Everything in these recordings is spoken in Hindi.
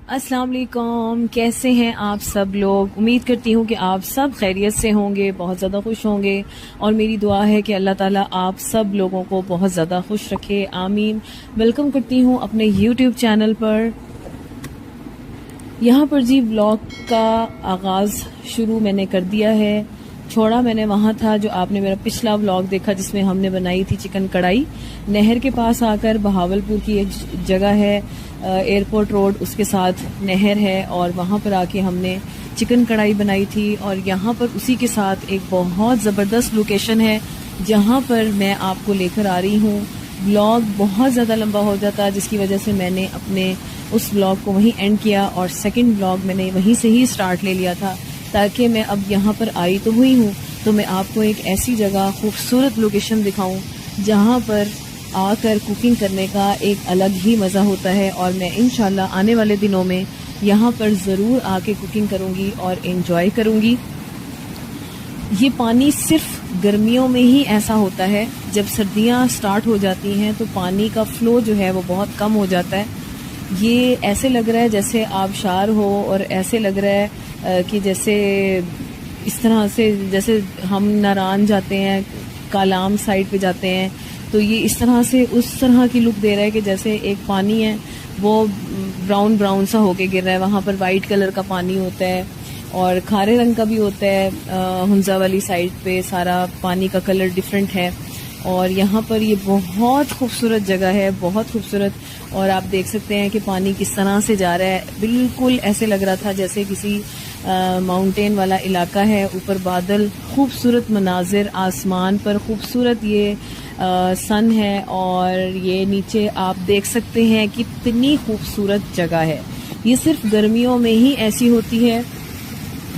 अस्सलाम वालेकुम, कैसे हैं आप सब लोग। उम्मीद करती हूँ कि आप सब खैरियत से होंगे, बहुत ज़्यादा खुश होंगे और मेरी दुआ है कि अल्लाह ताला आप सब लोगों को बहुत ज़्यादा खुश रखे, आमीन। वेलकम करती हूँ अपने यूट्यूब चैनल पर। यहाँ पर जी व्लॉग का आगाज़ शुरू मैंने कर दिया है। छोड़ा मैंने वहाँ था जो आपने मेरा पिछला व्लॉग देखा जिसमें हमने बनाई थी चिकन कढ़ाई। नहर के पास आकर बहावलपुर की एक जगह है, एयरपोर्ट रोड, उसके साथ नहर है और वहाँ पर आके हमने चिकन कढ़ाई बनाई थी। और यहाँ पर उसी के साथ एक बहुत ज़बरदस्त लोकेशन है जहाँ पर मैं आपको लेकर आ रही हूँ। व्लॉग बहुत ज़्यादा लंबा हो जाता जिसकी वजह से मैंने अपने उस व्लॉग को वहीं एंड किया और सेकंड व्लॉग मैंने वहीं से ही स्टार्ट ले लिया था, ताकि मैं अब यहाँ पर आई तो हुई हूँ तो मैं आपको एक ऐसी जगह खूबसूरत लोकेशन दिखाऊं जहाँ पर आकर कुकिंग करने का एक अलग ही मज़ा होता है। और मैं इंशाल्लाह आने वाले दिनों में यहाँ पर ज़रूर आके कुकिंग करूँगी और एंजॉय करूँगी। ये पानी सिर्फ गर्मियों में ही ऐसा होता है, जब सर्दियाँ स्टार्ट हो जाती हैं तो पानी का फ़्लो जो है वो बहुत कम हो जाता है। ये ऐसे लग रहा है जैसे आबशार हो और ऐसे लग रहा है कि जैसे इस तरह से जैसे हम नारान जाते हैं, कालाम साइड पे जाते हैं, तो ये इस तरह से उस तरह की लुक दे रहा है कि जैसे एक पानी है वो ब्राउन ब्राउन सा होके गिर रहा है। वहाँ पर वाइट कलर का पानी होता है और खारे रंग का भी होता है। हुंजा वाली साइड पे सारा पानी का कलर डिफरेंट है और यहाँ पर ये बहुत खूबसूरत जगह है, बहुत खूबसूरत। और आप देख सकते हैं कि पानी किस तरह से जा रहा है, बिल्कुल ऐसे लग रहा था जैसे किसी माउंटेन वाला इलाका है। ऊपर बादल, खूबसूरत मनाजिर, आसमान पर खूबसूरत ये सन है और ये नीचे आप देख सकते हैं कितनी खूबसूरत जगह है। ये सिर्फ गर्मियों में ही ऐसी होती है।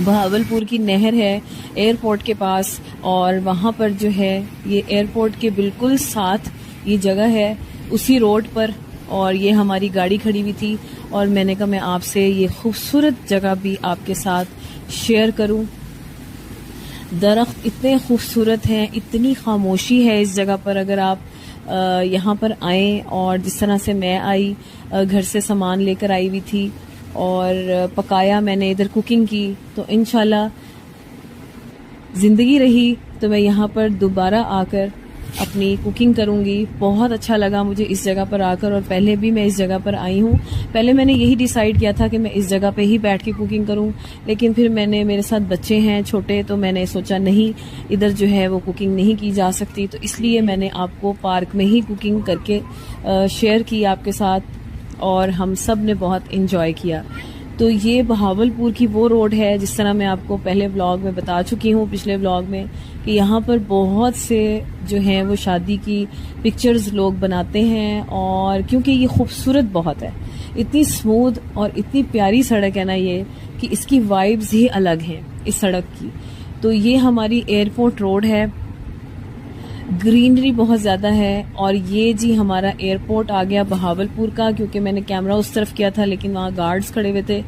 बहावलपुर की नहर है एयरपोर्ट के पास और वहाँ पर जो है ये एयरपोर्ट के बिल्कुल साथ ये जगह है, उसी रोड पर। और ये हमारी गाड़ी खड़ी हुई थी और मैंने कहा मैं आपसे ये खूबसूरत जगह भी आपके साथ शेयर करूं। दरख्त इतने खूबसूरत हैं, इतनी खामोशी है इस जगह पर। अगर आप यहाँ पर आएँ और जिस तरह से मैं आई, घर से सामान लेकर आई हुई थी और पकाया मैंने, इधर कुकिंग की, तो इंशाल्लाह ज़िंदगी रही तो मैं यहाँ पर दोबारा आकर अपनी कुकिंग करूँगी। बहुत अच्छा लगा मुझे इस जगह पर आकर और पहले भी मैं इस जगह पर आई हूँ। पहले मैंने यही डिसाइड किया था कि मैं इस जगह पे ही बैठ के कुकिंग करूँ, लेकिन फिर मेरे साथ बच्चे हैं छोटे, तो मैंने सोचा नहीं, इधर जो है वो कुकिंग नहीं की जा सकती, तो इसलिए मैंने आपको पार्क में ही कुकिंग करके शेयर की आपके साथ और हम सब ने बहुत इंजॉय किया। तो ये बहावलपुर की वो रोड है जिस तरह मैं आपको पहले व्लॉग में बता चुकी हूँ, पिछले व्लॉग में, कि यहाँ पर बहुत से जो हैं वो शादी की पिक्चर्स लोग बनाते हैं। और क्योंकि ये खूबसूरत बहुत है, इतनी स्मूथ और इतनी प्यारी सड़क है ना ये, कि इसकी वाइब्स ही अलग हैं इस सड़क की। तो ये हमारी एयरपोर्ट रोड है, ग्रीनरी बहुत ज़्यादा है। और ये जी हमारा एयरपोर्ट आ गया बहावलपुर का, क्योंकि मैंने कैमरा उस तरफ किया था लेकिन वहाँ गार्ड्स खड़े हुए थे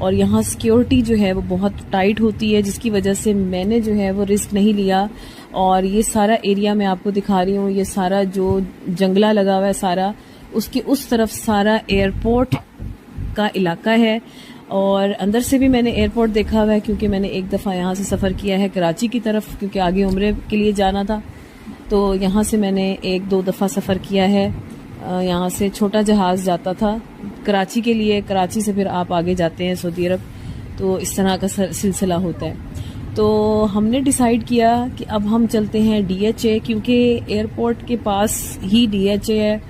और यहाँ सिक्योरिटी जो है वो बहुत टाइट होती है, जिसकी वजह से मैंने जो है वो रिस्क नहीं लिया। और ये सारा एरिया मैं आपको दिखा रही हूँ, ये सारा जो जंगला लगा हुआ है सारा, उसकी उस तरफ सारा एयरपोर्ट का इलाका है। और अंदर से भी मैंने एयरपोर्ट देखा हुआ है, क्योंकि मैंने एक दफ़ा यहाँ से सफ़र किया है कराची की तरफ, क्योंकि आगे उम्रे के लिए जाना था। तो यहाँ से मैंने एक दो दफ़ा सफ़र किया है। यहाँ से छोटा जहाज़ जाता था कराची के लिए, कराची से फिर आप आगे जाते हैं सऊदी अरब, तो इस तरह का सिलसिला होता है। तो हमने डिसाइड किया कि अब हम चलते हैं DHA, क्योंकि एयरपोर्ट के पास ही DHA है।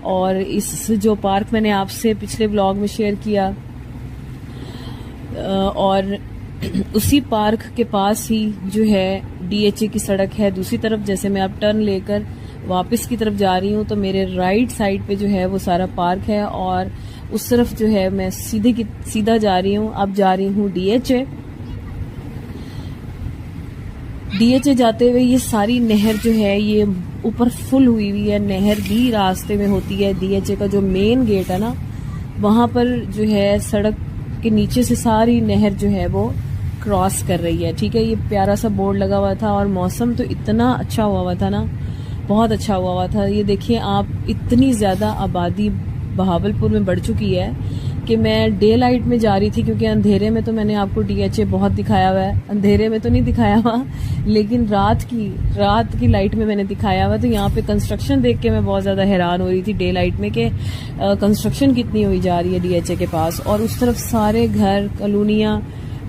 और इस जो पार्क मैंने आपसे पिछले व्लॉग में शेयर किया, और उसी पार्क के पास ही जो है DHA की सड़क है दूसरी तरफ। जैसे मैं अब टर्न लेकर वापस की तरफ जा रही हूँ तो मेरे राइट साइड पे जो है वो सारा पार्क है और उस तरफ जो है मैं सीधा जा रही हूँ। अब जा रही हूँ DHA जाते हुए ये सारी नहर जो है ये ऊपर फुल हुई हुई है। नहर भी रास्ते में होती है। DHA का जो मेन गेट है ना, वहाँ पर जो है सड़क के नीचे से सारी नहर जो है वो क्रॉस कर रही है। ठीक है, ये प्यारा सा बोर्ड लगा हुआ था और मौसम तो इतना अच्छा हुआ था ना, बहुत अच्छा हुआ था। ये देखिए आप, इतनी ज़्यादा आबादी बहावलपुर में बढ़ चुकी है कि मैं डे लाइट में जा रही थी, क्योंकि अंधेरे में तो मैंने आपको DHA बहुत दिखाया हुआ है, अंधेरे में तो नहीं दिखाया हुआ, लेकिन रात की लाइट में मैंने दिखाया हुआ। तो यहाँ पे कंस्ट्रक्शन देख के मैं बहुत ज़्यादा हैरान हो रही थी डे लाइट में कि कंस्ट्रक्शन कितनी हुई जा रही है DHA के पास। और उस तरफ सारे घर, कॉलोनियाँ,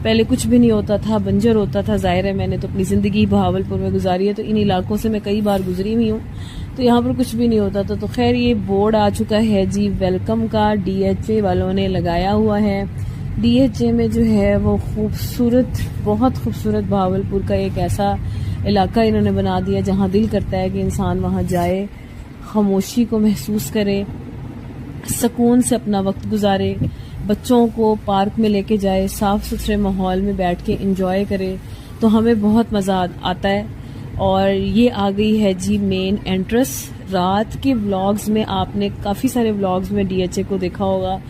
पहले कुछ भी नहीं होता था, बंजर होता था। जाहिर है मैंने तो अपनी ज़िंदगी बहावलपुर में गुजारी है, तो इन इलाकों से मैं कई बार गुजरी हुई हूँ, तो यहाँ पर कुछ भी नहीं होता था। तो खैर ये बोर्ड आ चुका है जी वेलकम का, DHA वालों ने लगाया हुआ है। DHA में जो है वो खूबसूरत, बहुत खूबसूरत बहावलपुर का एक ऐसा इलाका इन्होंने बना दिया जहाँ दिल करता है कि इंसान वहाँ जाए, खामोशी को महसूस करे, सुकून से अपना वक्त गुजारे, बच्चों को पार्क में लेके जाए, साफ़ सुथरे माहौल में बैठ के इंजॉय करे। तो हमें बहुत मज़ा आता है। और ये आ गई है जी मेन एंट्रेंस। रात के व्लॉग्स में आपने काफ़ी सारे व्लॉग्स में DHA को देखा होगा,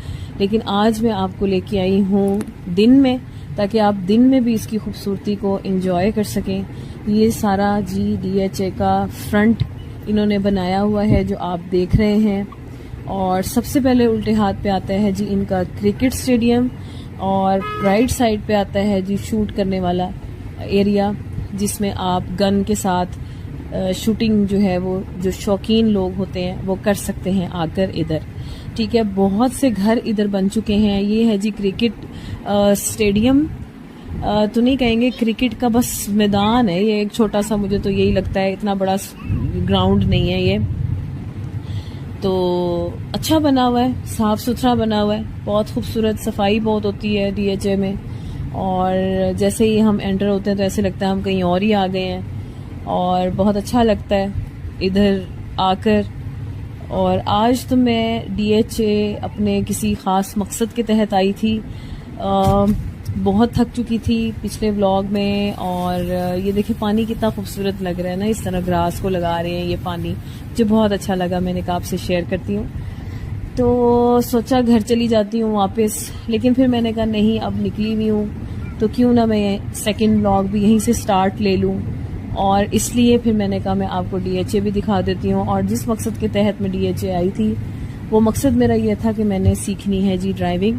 लेकिन आज मैं आपको लेके आई हूँ दिन में, ताकि आप दिन में भी इसकी खूबसूरती को एंजॉय कर सकें। ये सारा जी DHA का फ्रंट इन्होंने बनाया हुआ है जो आप देख रहे हैं। और सबसे पहले उल्टे हाथ पे आता है जी इनका क्रिकेट स्टेडियम, और राइट साइड पे आता है जी शूट करने वाला एरिया, जिसमें आप गन के साथ शूटिंग जो है वो जो शौकीन लोग होते हैं वो कर सकते हैं आकर इधर। ठीक है, बहुत से घर इधर बन चुके हैं। ये है जी क्रिकेट स्टेडियम, तो नहीं कहेंगे क्रिकेट का, बस मैदान है ये एक छोटा सा, मुझे तो यही लगता है, इतना बड़ा ग्राउंड नहीं है ये। तो अच्छा बना हुआ है, साफ़ सुथरा बना हुआ है, बहुत खूबसूरत, सफाई बहुत होती है DHA में। और जैसे ही हम एंटर होते हैं तो ऐसे लगता है हम कहीं और ही आ गए हैं, और बहुत अच्छा लगता है इधर आकर। और आज तो मैं DHA अपने किसी ख़ास मकसद के तहत आई थी। बहुत थक चुकी थी पिछले व्लॉग में। और ये देखिए पानी कितना खूबसूरत लग रहा है ना, इस तरह ग्रास को लगा रहे हैं ये पानी, मुझे बहुत अच्छा लगा, मैंने कहा आपसे शेयर करती हूँ। तो सोचा घर चली जाती हूँ वापस, लेकिन फिर मैंने कहा नहीं, अब निकली हुई हूँ तो क्यों ना मैं सेकंड व्लॉग भी यहीं से स्टार्ट ले लूँ। और इसलिए फिर मैंने कहा मैं आपको DHA भी दिखा देती हूँ। और जिस मकसद के तहत मैं DHA आई थी वो मकसद मेरा ये था कि मैंने सीखनी है जी ड्राइविंग,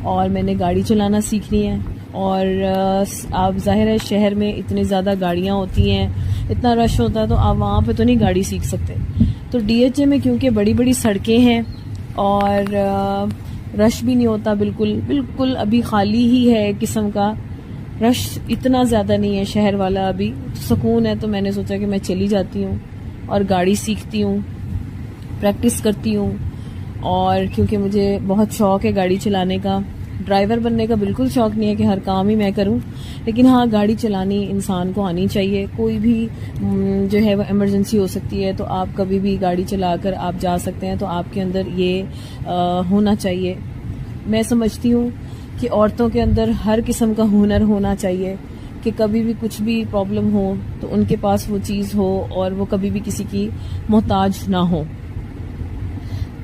और मैंने गाड़ी चलाना सीखनी है। और आप जाहिर है शहर में इतनी ज़्यादा गाड़ियाँ होती हैं, इतना रश होता है, तो आप वहाँ पे तो नहीं गाड़ी सीख सकते। तो DHA में क्योंकि बड़ी बड़ी सड़कें हैं और रश भी नहीं होता, बिल्कुल अभी खाली ही है एक किस्म का, रश इतना ज़्यादा नहीं है शहर वाला, अभी सुकून है। तो मैंने सोचा कि मैं चली जाती हूँ और गाड़ी सीखती हूँ, प्रैक्टिस करती हूँ। और क्योंकि मुझे बहुत शौक़ है गाड़ी चलाने का, ड्राइवर बनने का बिल्कुल शौक़ नहीं है कि हर काम ही मैं करूं, लेकिन हाँ गाड़ी चलानी इंसान को आनी चाहिए। कोई भी जो है वो इमरजेंसी हो सकती है, तो आप कभी भी गाड़ी चलाकर आप जा सकते हैं, तो आपके अंदर ये होना चाहिए। मैं समझती हूँ कि औरतों के अंदर हर किस्म का हुनर होना चाहिए, कि कभी भी कुछ भी प्रॉब्लम हो तो उनके पास वो चीज़ हो और वो कभी भी किसी की मोहताज ना हो।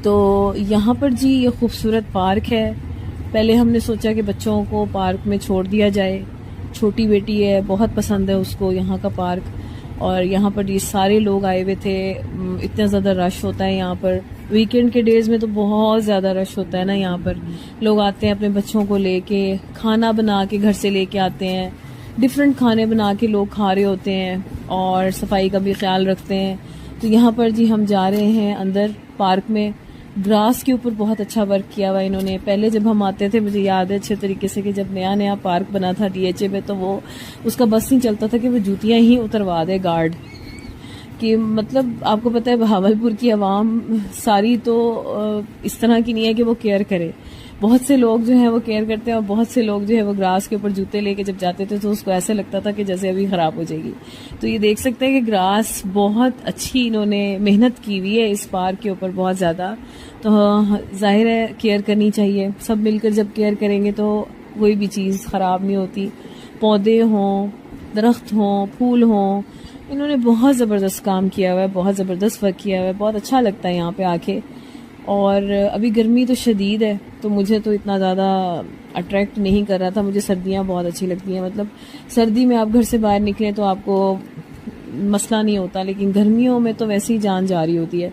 तो यहाँ पर जी ये खूबसूरत पार्क है। पहले हमने सोचा कि बच्चों को पार्क में छोड़ दिया जाए, छोटी बेटी है, बहुत पसंद है उसको यहाँ का पार्क। और यहाँ पर ये सारे लोग आए हुए थे, इतना ज़्यादा रश होता है यहाँ पर, वीकेंड के डेज़ में तो बहुत ज़्यादा रश होता है ना। यहाँ पर लोग आते हैं अपने बच्चों को लेके, खाना बना के घर से लेके आते हैं, डिफरेंट खाने बना के लोग खा रहे होते हैं और सफाई का भी ख्याल रखते हैं। तो यहाँ पर जी हम जा रहे हैं अंदर पार्क में। ग्रास के ऊपर बहुत अच्छा वर्क किया हुआ इन्होंने। पहले जब हम आते थे, मुझे याद है अच्छे तरीके से, कि जब नया नया पार्क बना था DHA में, तो वो उसका बस नहीं चलता था कि वो जूतियाँ ही उतरवा दे गार्ड कि, मतलब आपको पता है बहावलपुर की आवाम सारी तो इस तरह की नहीं है कि वो केयर करे। बहुत से लोग जो हैं वो केयर करते हैं, और बहुत से लोग जो है वो ग्रास के ऊपर जूते लेके जब जाते थे तो उसको ऐसे लगता था कि जैसे अभी ख़राब हो जाएगी। तो ये देख सकते हैं कि ग्रास बहुत अच्छी इन्होंने मेहनत की हुई है इस पार्क के ऊपर, बहुत ज़्यादा। तो जाहिर है केयर करनी चाहिए, सब मिलकर जब केयर करेंगे तो कोई भी चीज़ ख़राब नहीं होती। पौधे हों, दरख्त हों, फूल हों, इन्होंने बहुत ज़बरदस्त काम किया हुआ है, बहुत ज़बरदस्त वर्क किया हुआ है, बहुत अच्छा लगता है यहाँ पे आके। और अभी गर्मी तो शदीद है, तो मुझे तो इतना ज़्यादा अट्रैक्ट नहीं कर रहा था। मुझे सर्दियाँ बहुत अच्छी लगती हैं, मतलब सर्दी में आप घर से बाहर निकलें तो आपको मसला नहीं होता, लेकिन गर्मियों में तो वैसे ही जान जा रही होती है।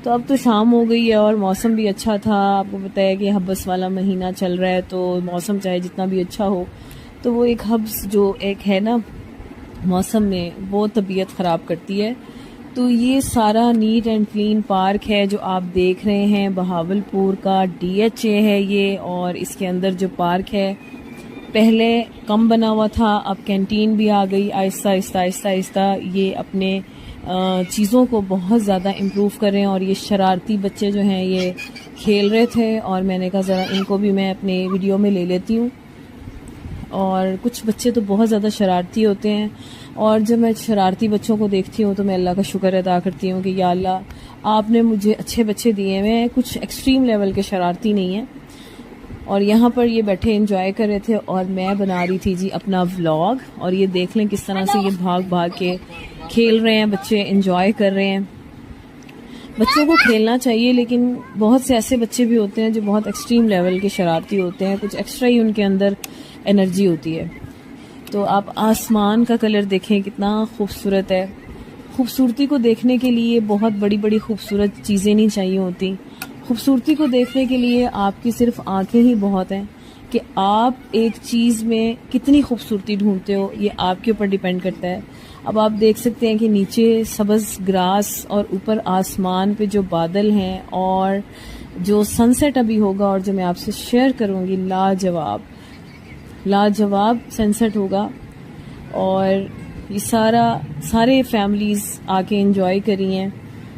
तो अब तो शाम हो गई है और मौसम भी अच्छा था। आपको पता है कि हब्स वाला महीना चल रहा है, तो मौसम चाहे जितना भी अच्छा हो तो वो एक हब्स जो एक है ना मौसम में, वो तबीयत ख़राब करती है। तो ये सारा नीट एंड क्लीन पार्क है जो आप देख रहे हैं, बहावलपुर का DHA है ये। और इसके अंदर जो पार्क है पहले कम बना हुआ था, अब कैंटीन भी आ गई। आहिस्ता आहिस्ता आहिस्ता आहिस्ता ये अपने चीज़ों को बहुत ज़्यादा इम्प्रूव कर रहे हैं। और ये शरारती बच्चे जो हैं ये खेल रहे थे और मैंने कहा ज़रा इनको भी मैं अपने वीडियो में ले लेती हूँ। और कुछ बच्चे तो बहुत ज़्यादा शरारती होते हैं, और जब मैं शरारती बच्चों को देखती हूँ तो मैं अल्लाह का शुक्र अदा करती हूँ कि या अल्लाह आपने मुझे अच्छे बच्चे दिए हैं, कुछ एक्सट्रीम लेवल के शरारती नहीं हैं। और यहाँ पर ये बैठे एंजॉय कर रहे थे और मैं बना रही थी जी अपना व्लॉग। और ये देख लें किस तरह से ये भाग भाग के खेल रहे हैं, बच्चे एंजॉय कर रहे हैं। बच्चों को खेलना चाहिए, लेकिन बहुत से ऐसे बच्चे भी होते हैं जो बहुत एक्सट्रीम लेवल के शरारती होते हैं, कुछ एक्स्ट्रा ही उनके अंदर एनर्जी होती है। तो आप आसमान का कलर देखें कितना खूबसूरत है। खूबसूरती को देखने के लिए बहुत बड़ी बड़ी खूबसूरत चीज़ें नहीं चाहिए होती। खूबसूरती को देखने के लिए आपकी सिर्फ आंखें ही बहुत हैं कि आप एक चीज़ में कितनी खूबसूरती ढूंढते हो, ये आपके ऊपर डिपेंड करता है। अब आप देख सकते हैं कि नीचे सब्ज़ ग्रास और ऊपर आसमान पे जो बादल हैं, और जो सनसेट अभी होगा और जो मैं आपसे शेयर करूँगी, लाजवाब सनसेट होगा। और ये सारे फैमिलीज़ आके एंजॉय करी हैं।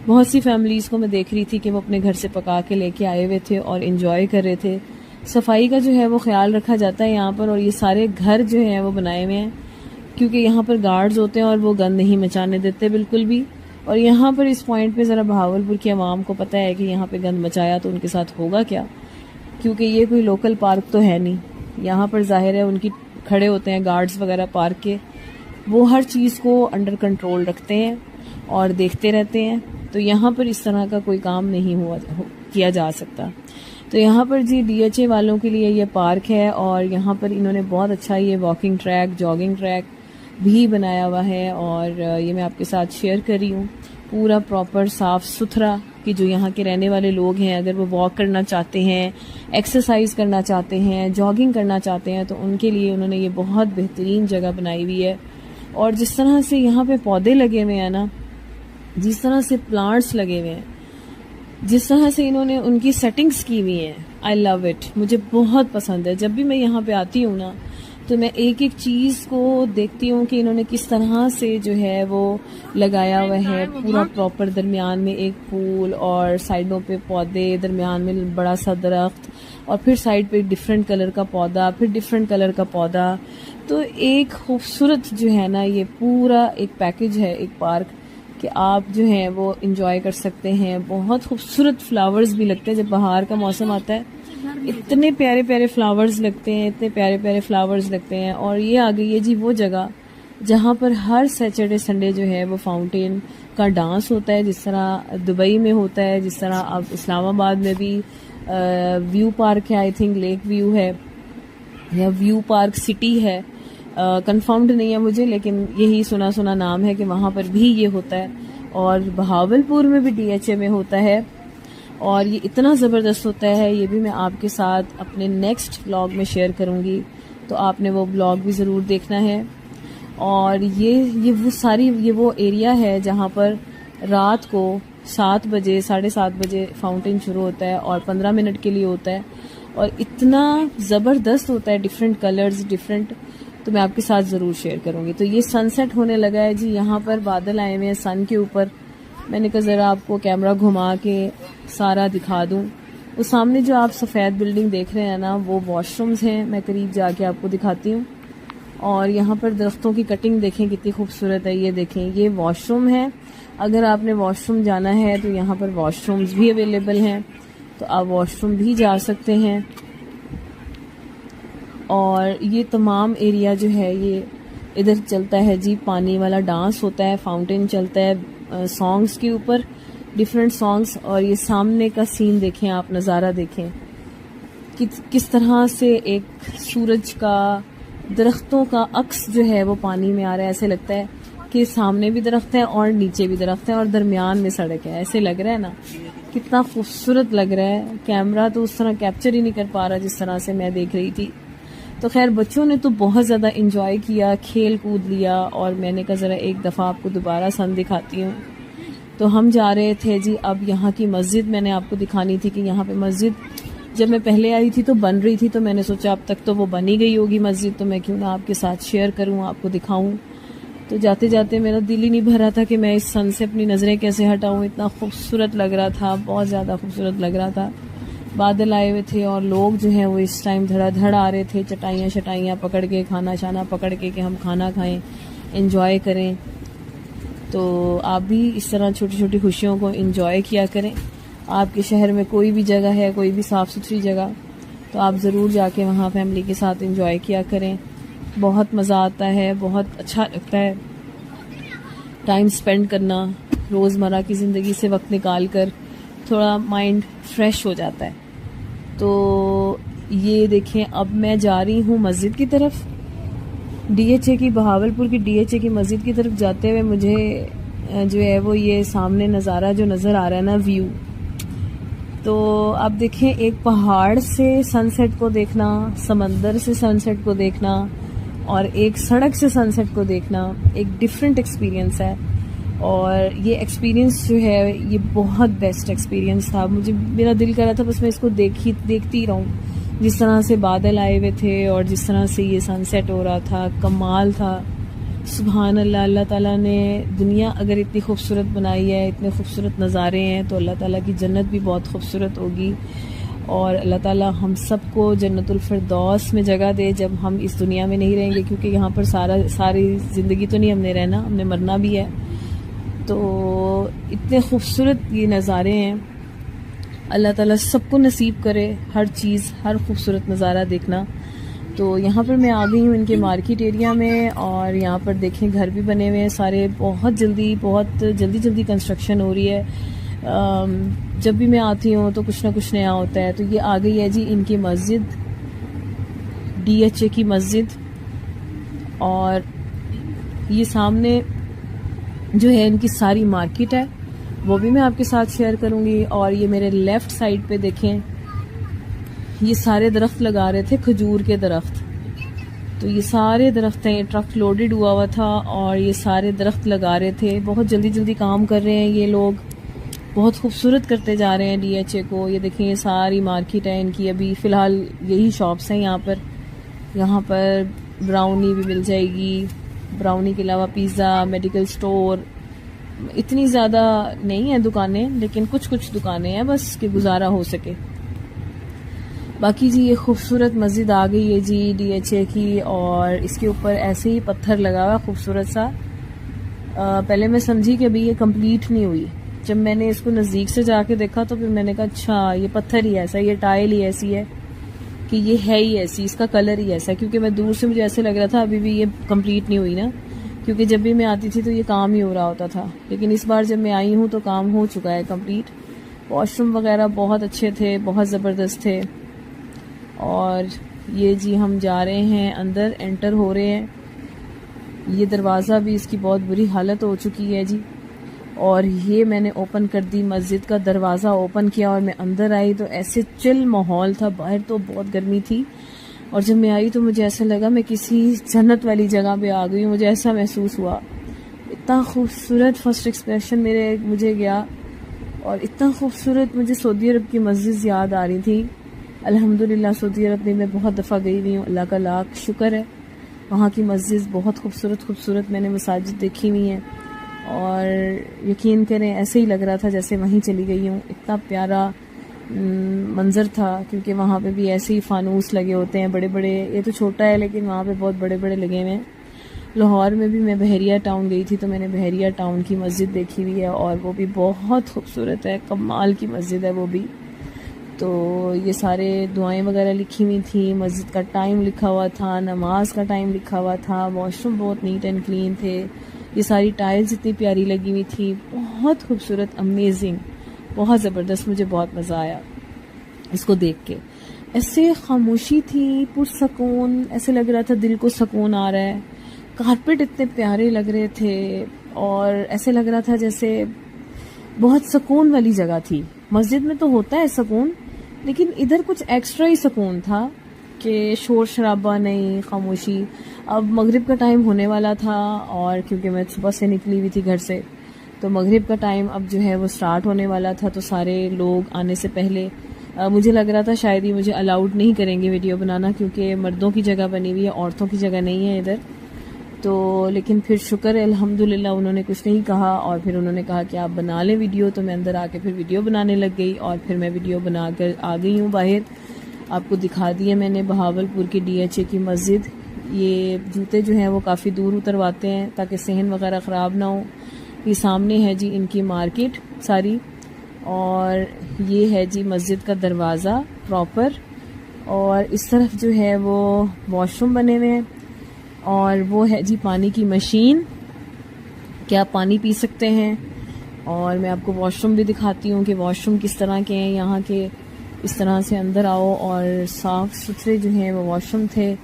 बहुत सी फैमिलीज़ को मैं देख रही थी कि वो अपने घर से पका के लेके आए हुए थे और एंजॉय कर रहे थे। सफाई का जो है वो ख्याल रखा जाता है यहाँ पर। और ये सारे घर जो हैं वो बनाए हुए हैं क्योंकि यहाँ पर गार्ड्स होते हैं और वो गंद नहीं मचाने देते बिल्कुल भी। और यहाँ पर इस पॉइंट पे ज़रा बहावलपुर की आवाम को पता है कि यहाँ पे गंद मचाया तो उनके साथ होगा क्या, क्योंकि ये कोई लोकल पार्क तो है नहीं। यहाँ पर जाहिर है उनकी खड़े होते हैं गार्ड्स वगैरह पार्क के, वो हर चीज़ को अंडर कंट्रोल रखते हैं और देखते रहते हैं। तो यहाँ पर इस तरह का कोई काम नहीं किया जा सकता। तो यहाँ पर जी DHA वालों के लिए ये पार्क है, और यहाँ पर इन्होंने बहुत अच्छा ये वॉकिंग ट्रैक, जॉगिंग ट्रैक भी बनाया हुआ है। और ये मैं आपके साथ शेयर कर रही हूँ, पूरा प्रॉपर साफ़ सुथरा, कि जो यहाँ के रहने वाले लोग हैं अगर वो वॉक करना चाहते हैं, एक्सरसाइज करना चाहते हैं, जॉगिंग करना चाहते हैं, तो उनके लिए उन्होंने ये बहुत बेहतरीन जगह बनाई हुई है। और जिस तरह से यहाँ पे पौधे लगे हुए हैं ना, जिस तरह से प्लांट्स लगे हुए हैं, जिस तरह से इन्होंने उनकी सेटिंग्स की हुई हैं, आई लव इट, मुझे बहुत पसंद है। जब भी मैं यहाँ पे आती हूँ ना तो मैं एक एक चीज़ को देखती हूँ कि इन्होंने किस तरह से जो है वो लगाया हुआ है। पूरा प्रॉपर दरमियान में एक पूल और साइडों पे पौधे, दरमियान में बड़ा सा दरख्त, और फिर साइड पे डिफरेंट कलर का पौधा, फिर डिफरेंट कलर का पौधा। तो एक खूबसूरत जो है ना ये पूरा एक पैकेज है, एक पार्क, कि आप जो है वो इंजॉय कर सकते हैं। बहुत खूबसूरत फ्लावर्स भी लगते हैं जब बाहर का मौसम आता है, इतने प्यारे प्यारे फ्लावर्स लगते हैं, इतने प्यारे प्यारे फ्लावर्स लगते हैं। और ये आ गई है जी वो जगह जहाँ पर हर सैटरडे संडे जो है वो फाउंटेन का डांस होता है, जिस तरह दुबई में होता है, जिस तरह अब इस्लामाबाद में भी व्यू पार्क है, आई थिंक लेक व्यू है या व्यू पार्क सिटी है, कंफर्म्ड नहीं है मुझे, लेकिन यही सुना सुना नाम है कि वहाँ पर भी ये होता है। और बहावलपुर में भी DHA में होता है, और ये इतना ज़बरदस्त होता है, ये भी मैं आपके साथ अपने नेक्स्ट व्लॉग में शेयर करूँगी, तो आपने वो व्लॉग भी ज़रूर देखना है। और ये वो एरिया है जहाँ पर रात को 7 बजे 7:30 बजे फाउंटेन शुरू होता है और 15 मिनट के लिए होता है, और इतना ज़बरदस्त होता है, डिफरेंट कलर्स डिफरेंट, तो मैं आपके साथ ज़रूर शेयर करूँगी। तो ये सनसेट होने लगा है जी, यहाँ पर बादल आए हुए हैं सन के ऊपर। मैंने कहा ज़रा आपको कैमरा घुमा के सारा दिखा दूँ। वो सामने जो आप सफ़ेद बिल्डिंग देख रहे हैं ना, वो वॉशरूम्स हैं, मैं करीब जाके आपको दिखाती हूँ। और यहाँ पर दरख्तों की कटिंग देखें कितनी खूबसूरत है, ये देखें, ये वॉशरूम है। अगर आपने वॉशरूम जाना है तो यहाँ पर वॉशरूम्स भी अवेलेबल हैं, तो आप वॉशरूम भी जा सकते हैं। और ये तमाम एरिया जो है ये इधर चलता है जी, पानी वाला डांस होता है, फाउंटेन चलता है सॉन्ग्स के ऊपर, डिफरेंट सॉन्ग्स। और ये सामने का सीन देखें आप, नज़ारा देखें किस तरह से एक सूरज का, दरख्तों का अक्स जो है वो पानी में आ रहा है। ऐसे लगता है कि सामने भी दरख्त है और नीचे भी दरख्त है और दरमियान में सड़क है, ऐसे लग रहा है ना। कितना खूबसूरत लग रहा है। कैमरा तो उस तरह कैप्चर ही नहीं कर पा रहा जिस तरह से मैं देख रही थी। तो खैर बच्चों ने तो बहुत ज़्यादा इंजॉय किया, खेल कूद लिया, और मैंने कहा ज़रा एक दफ़ा आपको दोबारा सन दिखाती हूँ। तो हम जा रहे थे जी अब यहाँ की मस्जिद मैंने आपको दिखानी थी कि यहाँ पे मस्जिद जब मैं पहले आई थी तो बन रही थी, तो मैंने सोचा अब तक तो वो बनी गई होगी मस्जिद, तो मैं क्यों ना आपके साथ शेयर करूँ, आपको दिखाऊँ। तो जाते जाते मेरा दिल ही नहीं भर रहा था कि मैं इस सन से अपनी नज़रें कैसे हटाऊँ। इतना खूबसूरत लग रहा था, बहुत ज़्यादा खूबसूरत लग रहा था। बादल आए हुए थे और लोग जो हैं वो इस टाइम धड़ाधड़ आ रहे थे, चटाइयाँ पकड़ के, खाना शाना पकड़ के कि हम खाना खाएं, एंजॉय करें। तो आप भी इस तरह छोटी छोटी खुशियों को एंजॉय किया करें। आपके शहर में कोई भी जगह है, कोई भी साफ़ सुथरी जगह, तो आप ज़रूर जाके वहाँ फैमिली के साथ एंजॉय किया करें। बहुत मज़ा आता है, बहुत अच्छा लगता है टाइम स्पेंड करना, रोज़मर्रा की ज़िंदगी से वक्त निकाल कर थोड़ा माइंड फ्रेश हो जाता है। तो ये देखें अब मैं जा रही हूँ मस्जिद की तरफ, DHA की, बहावलपुर की DHA की मस्जिद की तरफ जाते हुए मुझे जो है वो ये सामने नज़ारा जो नज़र आ रहा है ना, व्यू, तो आप देखें एक पहाड़ से सनसेट को देखना, समंदर से सनसेट को देखना और एक सड़क से सनसेट को देखना एक डिफरेंट एक्सपीरियंस है। और ये एक्सपीरियंस जो है ये बहुत बेस्ट एक्सपीरियंस था। मुझे मेरा दिल कर रहा था बस मैं इसको देखती रहूं, जिस तरह से बादल आए हुए थे और जिस तरह से ये सनसेट हो रहा था, कमाल था। सुभान अल्लाह, अल्लाह ताला ने दुनिया अगर इतनी खूबसूरत बनाई है, इतने खूबसूरत नज़ारे हैं, तो अल्लाह ताला की जन्नत भी बहुत खूबसूरत होगी। और अल्लाह ताला हम सबको जन्नतुल फिरदौस में जगह दे जब हम इस दुनिया में नहीं रहेंगे, क्योंकि यहाँ पर सारी ज़िंदगी तो नहीं हमने रहना, हमने मरना भी है। तो इतने खूबसूरत ये नज़ारे हैं, अल्लाह ताला सबको नसीब करे हर चीज़, हर खूबसूरत नज़ारा देखना। तो यहाँ पर मैं आ गई हूँ इनके मार्केट एरिया में, और यहाँ पर देखें घर भी बने हुए हैं सारे, बहुत जल्दी कंस्ट्रक्शन हो रही है। जब भी मैं आती हूँ तो कुछ ना कुछ नया होता है। तो ये आ गई है जी इनकी मस्जिद, DHA की मस्जिद, और ये सामने जो है इनकी सारी मार्केट है, वो भी मैं आपके साथ शेयर करूँगी। और ये मेरे लेफ़्ट साइड पे देखें, ये सारे दरख्त लगा रहे थे, खजूर के दरख्त। तो ये सारे दरख्त हैं, ट्रक लोडेड हुआ था और ये सारे दरख्त लगा रहे थे। बहुत जल्दी काम कर रहे हैं ये लोग, बहुत खूबसूरत करते जा रहे हैं DHA को। ये देखें ये सारी मार्केट है इनकी, अभी फ़िलहाल यही शॉप्स हैं यहाँ पर ब्राउनी भी मिल जाएगी, ब्राउनी के अलावा पिज़्ज़ा, मेडिकल स्टोर, इतनी ज़्यादा नहीं है दुकानें, लेकिन कुछ दुकानें हैं बस कि गुजारा हो सके। बाकी जी ये खूबसूरत मस्जिद आ गई है जी DHA की, और इसके ऊपर ऐसे ही पत्थर लगा हुआ खूबसूरत सा। पहले मैं समझी कि अभी ये कंप्लीट नहीं हुई, जब मैंने इसको नज़दीक से जाके देखा तो फिर मैंने कहा अच्छा ये पत्थर ही ऐसा, ये टाइल ही ऐसी है कि ये है ही ऐसी, इसका कलर ही ऐसा है। क्योंकि मैं दूर से मुझे ऐसे लग रहा था अभी भी ये कंप्लीट नहीं हुई ना, क्योंकि जब भी मैं आती थी तो ये काम ही हो रहा होता था। लेकिन इस बार जब मैं आई हूँ तो काम हो चुका है कंप्लीट। वॉशरूम वगैरह बहुत अच्छे थे, बहुत ज़बरदस्त थे। और ये जी हम जा रहे हैं अंदर, एंटर हो रहे हैं। ये दरवाज़ा भी इसकी बहुत बुरी हालत हो चुकी है जी। और ये मैंने ओपन कर दी, मस्जिद का दरवाज़ा ओपन किया और मैं अंदर आई तो ऐसे चिल माहौल था। बाहर तो बहुत गर्मी थी और जब मैं आई तो मुझे ऐसा लगा मैं किसी जन्नत वाली जगह पे आ गई हूँ, मुझे ऐसा महसूस हुआ। इतना खूबसूरत फर्स्ट एक्सप्रेशन मुझे गया, और इतना खूबसूरत मुझे सऊदी अरब की मस्जिद याद आ रही थी। अल्हम्दुलिल्लाह सऊदी अरब में मैं बहुत दफ़ा गई हुई हूँ, अल्लाह का लाख शुक्र है। वहाँ की मस्जिद बहुत खूबसूरत मैंने मसाजिद देखी हुई हैं, और यकीन करें ऐसे ही लग रहा था जैसे वहीं चली गई हूँ। इतना प्यारा मंज़र था, क्योंकि वहाँ पे भी ऐसे ही फानूस लगे होते हैं बड़े बड़े। ये तो छोटा है लेकिन वहाँ पे बहुत बड़े बड़े लगे हुए हैं। लाहौर में भी मैं बहरिया टाउन गई थी तो मैंने बहरिया टाउन की मस्जिद देखी हुई है, और वो भी बहुत खूबसूरत है, कमाल की मस्जिद है वो भी। तो ये सारे दुआएं वगैरह लिखी हुई थी, मस्जिद का टाइम लिखा हुआ था, नमाज का टाइम लिखा हुआ था, वॉशरूम बहुत नीट एंड क्लीन थे। ये सारी टाइल्स इतनी प्यारी लगी हुई थी, बहुत खूबसूरत, अमेजिंग, बहुत ज़बरदस्त। मुझे बहुत मज़ा आया इसको देख के। ऐसे खामोशी थी, पुरसकून, ऐसे लग रहा था दिल को सुकून आ रहा है। कारपेट इतने प्यारे लग रहे थे और ऐसे लग रहा था जैसे बहुत सुकून वाली जगह थी। मस्जिद में तो होता है सुकून, लेकिन इधर कुछ एक्स्ट्रा ही सुकून था कि शोर शराबा नहीं, खामोशी। अब मगरिब का टाइम होने वाला था और क्योंकि मैं सुबह से निकली हुई थी घर से, तो मगरिब का टाइम अब जो है वो स्टार्ट होने वाला था। तो सारे लोग आने से पहले मुझे लग रहा था शायद ही मुझे अलाउड नहीं करेंगे वीडियो बनाना, क्योंकि मर्दों की जगह बनी हुई है, औरतों की जगह नहीं है इधर। तो लेकिन फिर शुक्र है अल्हम्दुलिल्लाह, उन्होंने कुछ नहीं कहा और फिर उन्होंने कहा कि आप बना लें वीडियो। तो मैं अंदर आके फिर वीडियो बनाने लग गई और फिर मैं वीडियो बना कर आ गई हूँ बाहर। आपको दिखा दिए मैंने बहावलपुर की DHA की मस्जिद। ये जूते जो हैं वो काफ़ी दूर उतरवाते हैं ताकि सहन वगैरह ख़राब ना हो। ये सामने है जी इनकी मार्केट सारी, और ये है जी मस्जिद का दरवाज़ा प्रॉपर, और इस तरफ जो है वो वॉशरूम बने हुए हैं, और वो है जी पानी की मशीन कि आप पानी पी सकते हैं। और मैं आपको वॉशरूम भी दिखाती हूँ कि वॉशरूम किस तरह के हैं यहाँ के। इस तरह से अंदर आओ और साफ़ सुथरे जो हैं वो वॉशरूम थे,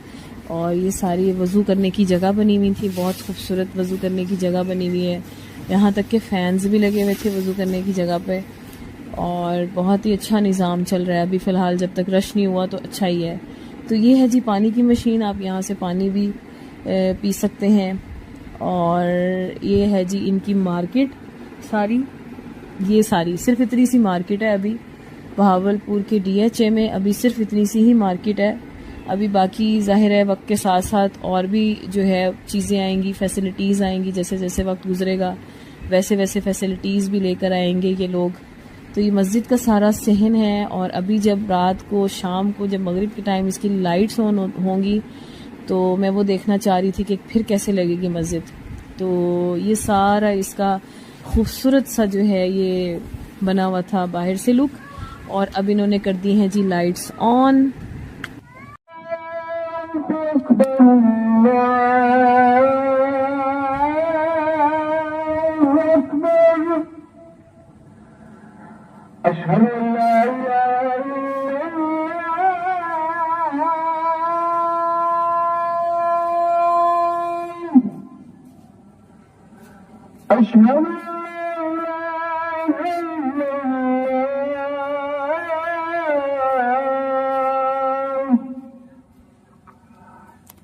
और ये सारी वज़ू करने की जगह बनी हुई थी, बहुत खूबसूरत वज़ू करने की जगह बनी हुई है। यहाँ तक के फ़ैन्स भी लगे हुए थे वज़ू करने की जगह पे, और बहुत ही अच्छा निज़ाम चल रहा है अभी फ़िलहाल, जब तक रश नहीं हुआ तो अच्छा ही है। तो ये है जी पानी की मशीन, आप यहाँ से पानी भी पी सकते हैं। और ये है जी इनकी मार्केट सारी, ये सारी सिर्फ इतनी सी मार्केट है अभी बहावलपुर के DHA में, अभी सिर्फ इतनी सी ही मार्केट है। अभी बाकी ज़ाहिर है वक्त के साथ साथ और भी जो है चीज़ें आएंगी, फैसिलिटीज़ आएंगी, जैसे जैसे वक्त गुजरेगा वैसे वैसे फैसिलिटीज़ भी लेकर आएंगे ये लोग। तो ये मस्जिद का सारा सहन है। और अभी जब रात को, शाम को, जब मगरिब के टाइम इसकी लाइट्स ऑन होंगी तो मैं वो देखना चाह रही थी कि फिर कैसे लगेगी मस्जिद। तो ये सारा इसका खूबसूरत सा जो है ये बना हुआ था बाहर से लुक, और अब इन्होंने कर दी हैं जी लाइट्स ऑन।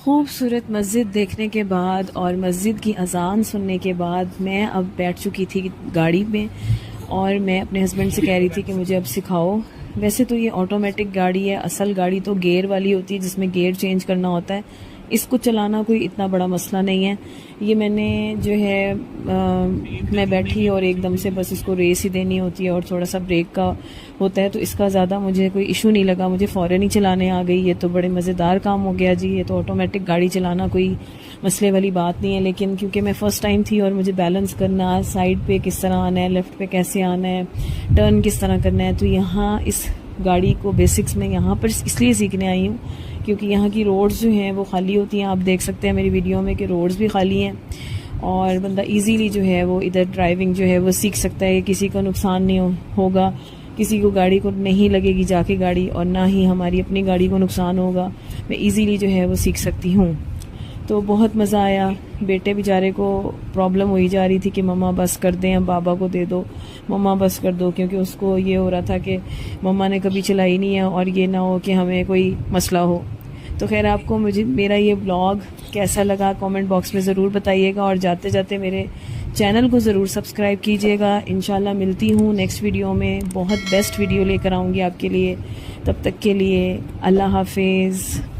खूबसूरत मस्जिद देखने के बाद और मस्जिद की अजान सुनने के बाद मैं अब बैठ चुकी थी गाड़ी में, और मैं अपने हस्बैंड से कह रही थी कि मुझे अब सिखाओ। वैसे तो ये ऑटोमेटिक गाड़ी है, असल गाड़ी तो गियर वाली होती है जिसमें गियर चेंज करना होता है। इसको चलाना कोई इतना बड़ा मसला नहीं है। ये मैंने जो है मैं बैठी और एकदम से बस इसको रेस ही देनी होती है और थोड़ा सा ब्रेक का होता है, तो इसका ज़्यादा मुझे कोई इशू नहीं लगा, मुझे फ़ौरन ही चलाने आ गई। ये तो बड़े मज़ेदार काम हो गया जी, ये तो ऑटोमेटिक गाड़ी चलाना कोई मसले वाली बात नहीं है। लेकिन क्योंकि मैं फ़र्स्ट टाइम थी और मुझे बैलेंस करना, साइड पे किस तरह आना है, लेफ़्ट पे कैसे आना है, टर्न किस तरह करना है, तो यहाँ इस गाड़ी को बेसिक्स में यहाँ पर इसलिए सीखने आई हूँ क्योंकि यहाँ की रोड्स जो हैं वो खाली होती हैं। आप देख सकते हैं मेरी वीडियो में कि रोड्स भी खाली हैं और बंदा इजीली जो है वो इधर ड्राइविंग जो है वो सीख सकता है। किसी को नुकसान नहीं होगा, किसी को गाड़ी को नहीं लगेगी जाके गाड़ी, और ना ही हमारी अपनी गाड़ी को नुकसान होगा। मैं इजीली जो है वो सीख सकती हूँ। तो बहुत मज़ा आया। बेटे बेचारे को प्रॉब्लम हुई जा रही थी कि मम्मा बस कर दें, अब बाबा को दे दो, मम्मा बस कर दो, क्योंकि उसको ये हो रहा था कि मम्मा ने कभी चलाई नहीं है और ये ना हो कि हमें कोई मसला हो। तो खैर, आपको मुझे मेरा ये ब्लॉग कैसा लगा कमेंट बॉक्स में ज़रूर बताइएगा, और जाते जाते मेरे चैनल को ज़रूर सब्सक्राइब कीजिएगा। इंशाल्लाह मिलती हूँ नेक्स्ट वीडियो में, बहुत बेस्ट वीडियो लेकर आऊँगी आपके लिए। तब तक के लिए अल्लाह हाफिज़।